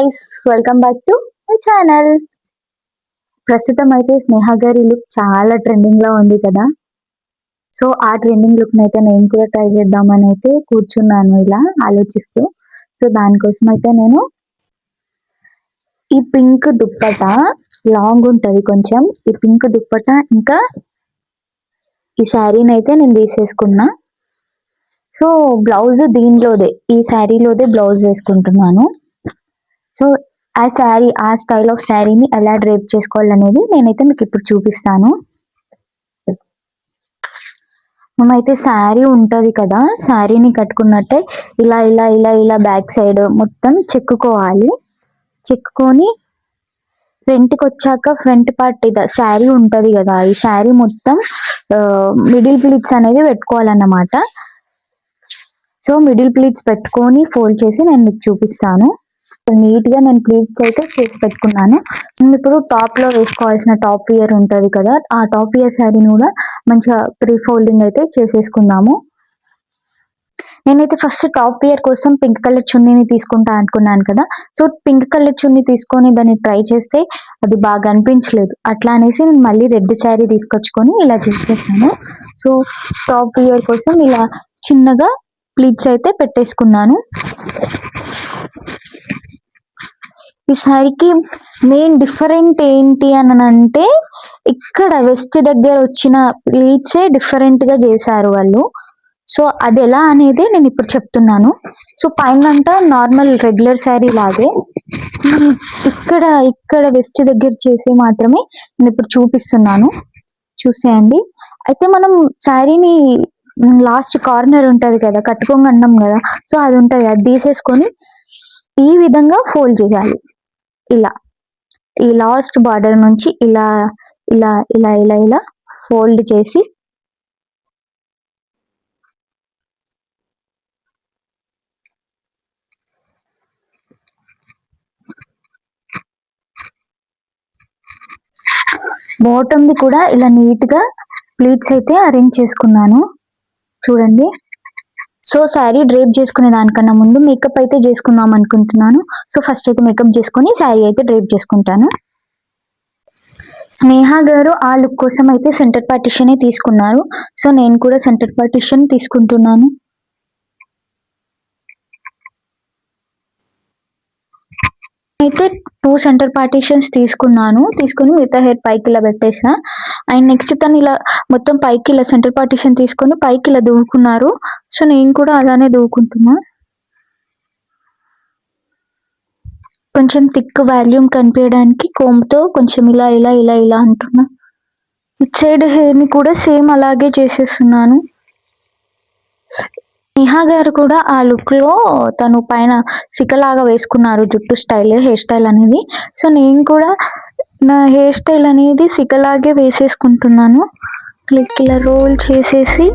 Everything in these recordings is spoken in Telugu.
Guys, welcome back to my channel. ప్రస్తుతం అయితే స్నేహ గారి లుక్ చాలా ట్రెండింగ్ లో ఉంది కదా. సో ఆ ట్రెండింగ్ లుక్ అయితే నేను కూడా ట్రై చేద్దామని అయితే కూర్చున్నాను ఇలా ఆలోచిస్తూ. సో దానికోసం అయితే నేను ఈ పింక్ దుప్పట, లాంగ్ ఉంటది కొంచెం, ఈ పింక్ దుప్పట ఇంకా ఈ శారీని అయితే నేను తీసేసుకున్నా. సో బ్లౌజ్ దీనిలోదే, ఈ శారీలోదే బ్లౌజ్ వేసుకుంటున్నాను. సో ఆ స్టైల్ ఆఫ్ శారీని ఎలా డ్రేప్ చేసుకోవాలనేది నేనైతే మీకు ఇప్పుడు చూపిస్తాను. మేమైతే శారీ ఉంటది కదా, శారీని కట్టుకున్నట్టే ఇలా ఇలా ఇలా ఇలా బ్యాక్ సైడ్ మొత్తం చెక్కుకోవాలి. చెక్కుకొని ఫ్రంట్కి వచ్చాక ఫ్రంట్ పార్ట్ ఇది శారీ ఉంటది కదా, ఈ శారీ మొత్తం మిడిల్ ప్లీట్స్ అనేది పెట్టుకోవాలన్నమాట. సో మిడిల్ ప్లీట్స్ పెట్టుకొని ఫోల్డ్ చేసి నేను మీకు చూపిస్తాను. నీట్ గా నేను ప్లీట్స్ అయితే చేసి పెట్టుకున్నాను. ఇప్పుడు టాప్ లో వేసుకోవాల్సిన టాప్ ఇయర్ ఉంటది కదా, ఆ టాప్ ఇయర్ శారీని కూడా మంచిగా ప్రీ ఫోల్డింగ్ అయితే చేసేసుకుందాము. నేనైతే ఫస్ట్ టాప్ ఇయర్ కోసం పింక్ కలర్ చున్నీని తీసుకుంటా అనుకున్నాను కదా. సో పింక్ కలర్ చున్నీ తీసుకొని దాన్ని ట్రై చేస్తే అది బాగా అనిపించలేదు. అట్లా అనేసి నేను మళ్ళీ రెడ్ శారీ తీసుకొచ్చుకొని ఇలా చేసేసాను. సో టాప్ ఇయర్ కోసం ఇలా చిన్నగా ప్లీట్స్ అయితే పెట్టేసుకున్నాను. ఈ శారీకి మెయిన్ డిఫరెంట్ ఏంటి అని అంటే, ఇక్కడ వెస్ట్ దగ్గర వచ్చిన ప్లీట్సే డిఫరెంట్ గా చేశారు వాళ్ళు. సో అది ఎలా అనేది నేను ఇప్పుడు చెప్తున్నాను. సో పైన అంతా నార్మల్ రెగ్యులర్ శారీ లాగే, ఇక్కడ ఇక్కడ వెస్ట్ దగ్గర చేసి మాత్రమే నేను ఇప్పుడు చూపిస్తున్నాను, చూసేయండి. అయితే మనం శారీని లాస్ట్ కార్నర్ ఉంటది కదా, కట్టుకోంగా అన్నాం కదా, సో అది ఉంటది, అది తీసేసుకొని ఈ విధంగా ఫోల్డ్ చేయాలి. ఇలా ఈ లాస్ట్ బార్డర్ నుంచి ఇలా ఇలా ఇలా ఇలా ఇలా ఫోల్డ్ చేసి బాటమ్ది కూడా ఇలా నీట్ గా ప్లీట్స్ అయితే అరేంజ్ చేసుకున్నాను, చూడండి. సో శారీ డ్రేప్ చేసుకునే దానికన్నా ముందు మేకప్ అయితే చేసుకుందాం అనుకుంటున్నాను. సో ఫస్ట్ అయితే మేకప్ చేసుకొని శారీ అయితే డ్రేప్ చేసుకుంటాను. స్నేహ గారు ఆ లుక్ కోసం అయితే సెంటర్ పార్టిషన్ తీసుకున్నారు. సో నేను కూడా సెంటర్ పార్టిషన్ తీసుకుంటున్నాను. అయితే 2 సెంటర్ పార్టిషన్స్ తీసుకున్నాను. తీసుకొని మిగతా హెయిర్ పైకి ఇలా పెట్టేసా. అండ్ నెక్స్ట్ తను ఇలా మొత్తం పైకి ఇలా సెంటర్ పార్టిషన్ తీసుకొని పైకి ఇలా దువ్వుకున్నారు. సో నేను కూడా అలానే దువ్వుకుంటున్నా. కొంచెం థిక్ వాల్యూమ్ కనిపించడానికి కోమ్తో కొంచెం ఇలా ఇలా ఇలా ఇలా అంటున్నా. ఇట్ సైడ్ హెయిర్ ని కూడా సేమ్ అలాగే చేసేస్తున్నాను. నిహా గారు కూడా ఆ లుక్ లో తను పైన సికలాగా వేసుకున్నారు, జుట్టు స్టైల్, హెయిర్ స్టైల్ అనేది. సో నేను కూడా నా హెయిర్ స్టైల్ అనేది సికలాగే వేసేసుకుంటున్నాను. లైక్ ఇలా రోల్ చేసేసి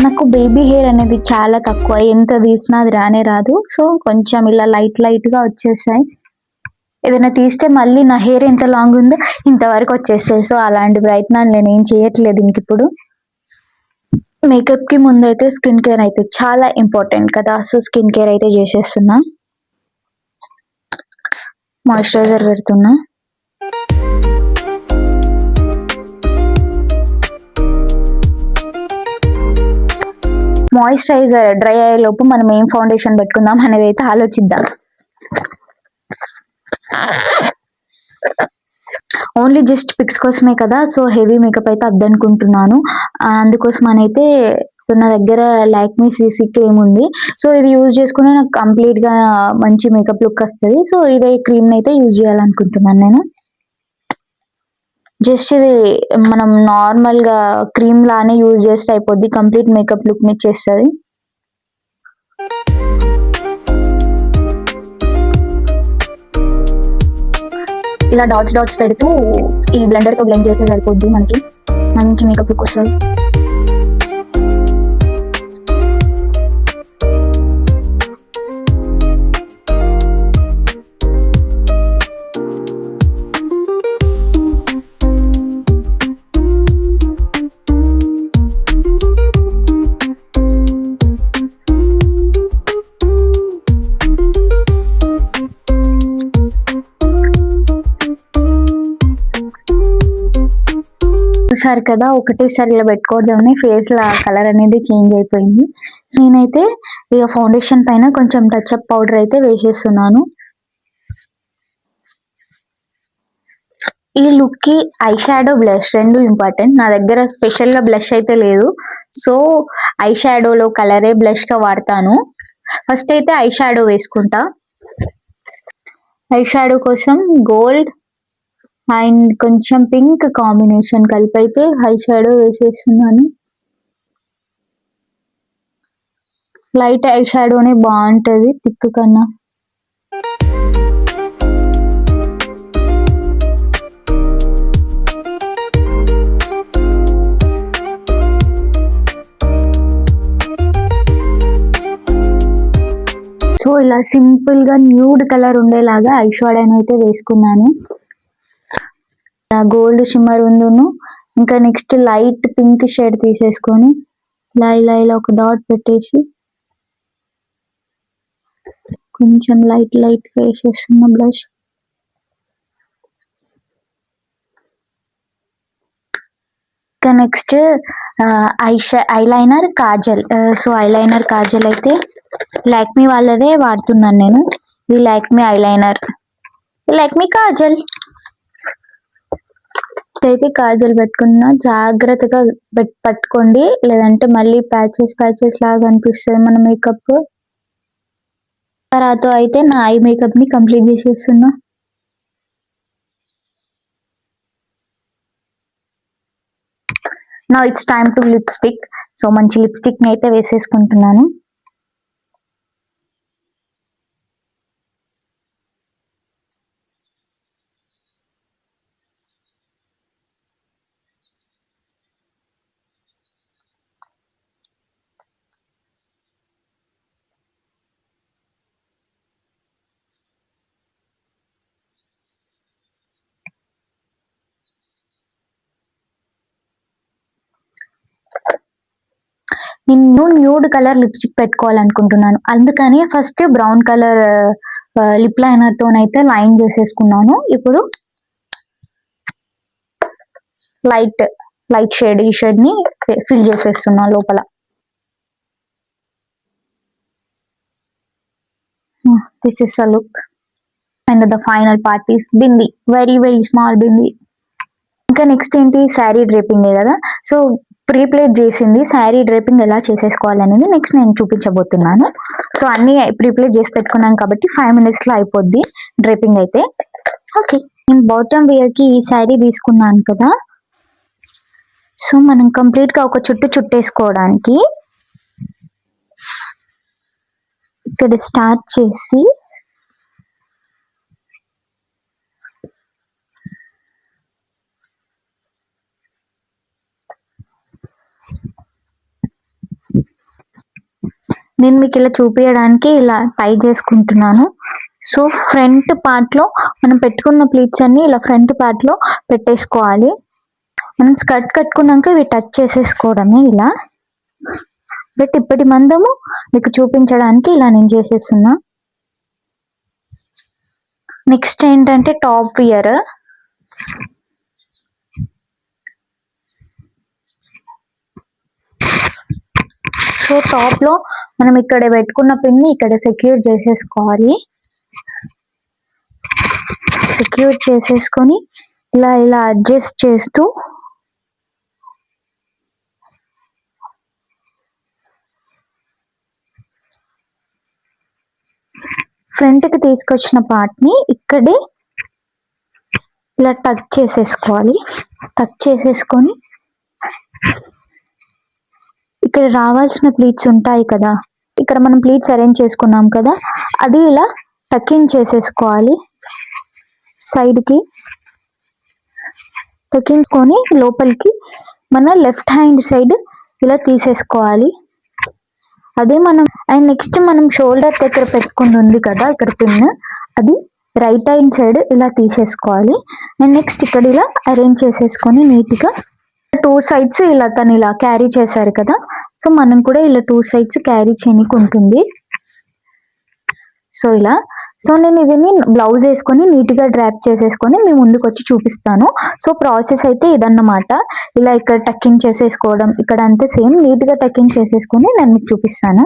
నాకు బేబీ హెయిర్ అనేది చాలా తక్కువ, ఎంత తీసినా అది రానే రాదు. సో కొంచెం ఇలా లైట్ లైట్ గా వచ్చేసాయి. ఏదైనా తీస్తే మళ్ళీ నా హెయిర్ ఎంత లాంగ్ ఉందో ఇంతవరకు వచ్చేస్తాయి. సో అలాంటి ప్రయత్నాలు నేను ఏం చేయట్లేదు ఇంక ఇప్పుడు. మేకప్ కి ముందు అయితే స్కిన్ కేర్ అయితే చాలా ఇంపార్టెంట్ కదా. సో స్కిన్ కేర్ అయితే చేసేస్తున్నా. మాయిశ్చరైజర్ పెడుతున్నా. మాయిశ్చరైజర్ డ్రై అయ్యే లోపు మనం ఏం ఫౌండేషన్ పెట్టుకుందాం అనేది అయితే ఆలోచిద్దాం. ఓన్లీ జస్ట్ పిక్స్ కోసమే కదా, సో హెవీ మేకప్ అయితే వద్దనుకుంటున్నాను. అందుకోసం అని అయితే నా దగ్గర లాక్మీ సీసీ క్రీమ్ ఉంది. సో ఇది యూజ్ చేసుకుని నాకు కంప్లీట్ గా మంచి మేకప్ లుక్ వస్తుంది. సో ఇదే క్రీమ్ అయితే యూజ్ చేయాలనుకుంటున్నాను నేను. జస్ట్ ఇది మనం నార్మల్ గా క్రీమ్ లానే యూజ్ చేస్తే అయిపోద్ది, కంప్లీట్ మేకప్ లుక్ ని ఇచ్చేస్తుంది. ఇలా డాట్స్ డాట్స్ పెడుతూ ఈ బ్లెండర్ తో బ్లెండ్ చేస్తే సరిపోద్ది, మనకి మంచి మేకప్ లుక్ వస్తుంది. చూసారు కదా, ఒకటేసారి ఇలా పెట్టుకోవద్దామని ఫేస్ లా కలర్ అనేది చేంజ్ అయిపోయింది. నేనైతే ఇక ఫౌండేషన్ పైన కొంచెం టచ్ అప్ పౌడర్ అయితే వేసేస్తున్నాను. ఈ లుక్ కి ఐ షాడో బ్లష్ రెండు ఇంపార్టెంట్. నా దగ్గర స్పెషల్ గా బ్లష్ అయితే లేదు, సో ఐ షాడోలో కలరే బ్లష్ గా వాడతాను. ఫస్ట్ అయితే ఐ షాడో వేసుకుంటా. ఐ షాడో కోసం గోల్డ్ అండ్ కొంచెం పింక్ కాంబినేషన్ కలిపి అయితే ఐ షాడో వేసేస్తున్నాను. లైట్ ఐ షాడోనే బాగుంటది థిక్ కన్నా. సో ఇలా సింపుల్ గా న్యూడ్ కలర్ ఉండేలాగా ఐ షాడోని అయితే వేసుకున్నాను. గోల్డ్ షిమ్మర్ ఉండును, ఇంకా నెక్స్ట్ లైట్ పింక్ షేడ్ తీసేసుకొని ఇలా ఇలా ఇలా ఒక డాట్ పెట్టేసి కొంచెం లైట్ లైట్ వేసేస్తున్న బ్లష్. ఇంకా next eyeliner Kajal. So eyeliner Kajal అయితే లాక్మీ వాళ్ళదే వాడుతున్నాను నేను. ఇది లాక్మీ ఐలైనర్, లాక్మీ కాజల్ అయితే కాజల్ పెట్టుకున్నా జాగ్రత్తగా పట్టుకోండి, లేదంటే మళ్ళీ ప్యాచెస్ ప్యాచెస్ లాగా అనిపిస్తుంది మన మేకప్. తర్వాత అయితే నా ఐ మేకప్ ని కంప్లీట్ చేసేస్తున్నా. Now it's time to lipstick. So మంచి లిప్స్టిక్ ని అయితే వేసేసుకుంటున్నాను. నేను న్యూడ్ కలర్ లిప్స్టిక్ పెట్టుకోవాలనుకుంటున్నాను, అందుకని first brown colour lip liner తోనైతే లైన్ చేసేసుకున్నాను. ఇప్పుడు లైట్ లైట్ షేడ్ ఈ షేడ్ ని ఫిల్ చేసేస్తున్నా లోపల. This is a look and the final part is bindi, very very small bindi. ఇంకా నెక్స్ట్ ఏంటి, శారీ డ్రేపింగ్ కదా. సో ప్రీప్లేట్ చేసింది శారీ డ్రేపింగ్ ఎలా చేసేసుకోవాలనేది నెక్స్ట్ నేను చూపించబోతున్నాను. సో అన్ని ప్రీప్లేట్ చేసి పెట్టుకున్నాను కాబట్టి 5 minutes లో అయిపోద్ది డ్రేపింగ్ అయితే. ఓకే, నేను బాటమ్ వేర్ కి ఈ శారీ తీసుకున్నాను కదా. సో మనం కంప్లీట్ గా ఒక చుట్టు చుట్టేసుకోవడానికి ఇక్కడ స్టార్ట్ చేసి నేను మీకు ఇలా చూపించడానికి ఇలా టై చేసుకుంటున్నాను. సో ఫ్రంట్ పార్ట్ లో మనం పెట్టుకున్న ప్లీట్స్ అన్ని ఇలా ఫ్రంట్ పార్ట్ లో పెట్టేసుకోవాలి. మనం స్కర్ట్ కట్టుకున్నాక ఇవి టచ్ చేసేసుకోవడమే ఇలా. బట్ ఇప్పటి మందము మీకు చూపించడానికి ఇలా నేను చేసేస్తున్నా. నెక్స్ట్ ఏంటంటే టాప్ వియర్. సో టాప్ లో మనం ఇక్కడ పెట్టుకున్న పిన్ ని ఇక్కడ సెక్యూర్ చేసేసుకోవాలి. సెక్యూర్ చేసేసుకొని ఇలా ఇలా అడ్జస్ట్ చేస్తూ ఫ్రంట్ కి తీసుకొచ్చిన పార్ట్ ని ఇక్కడే ఇలా టచ్ చేసేసుకోవాలి. టచ్ చేసేసుకొని ఇక్కడ రావాల్సిన ప్లీట్స్ ఉంటాయి కదా, ఇక్కడ మనం ప్లీట్స్ అరేంజ్ చేసుకున్నాం కదా, అది ఇలా టకింగ్ చేసేసుకోవాలి. సైడ్ కి టకించుకొని లోపలికి మన లెఫ్ట్ హ్యాండ్ సైడ్ ఇలా తీసేసుకోవాలి. అదే మనం అండ్ నెక్స్ట్ మనం షోల్డర్ దగ్గర పెట్టుకుని ఉంది కదా ఇక్కడ పిన్, అది రైట్ హ్యాండ్ సైడ్ ఇలా తీసేసుకోవాలి. అండ్ నెక్స్ట్ ఇక్కడ ఇలా అరేంజ్ చేసేసుకొని నీట్ గా 2 sides ఇలా తను ఇలా క్యారీ చేశారు కదా, సో మనం కూడా ఇలా 2 sides క్యారీ చేయనికి ఉంటుంది. సో ఇలా సో నేను దీన్ని బ్లౌజ్ వేసుకొని నీట్గా డ్రాప్ చేసేసుకొని మీ ముందుకు వచ్చి చూపిస్తాను. సో ప్రాసెస్ అయితే ఇదన్నమాట. ఇలా ఇక్కడ టక్కింగ్ చేసేసుకోవడం, ఇక్కడ అంతే సేమ్ నీట్గా టక్కింగ్ చేసేసుకొని నేను మీకు చూపిస్తాను.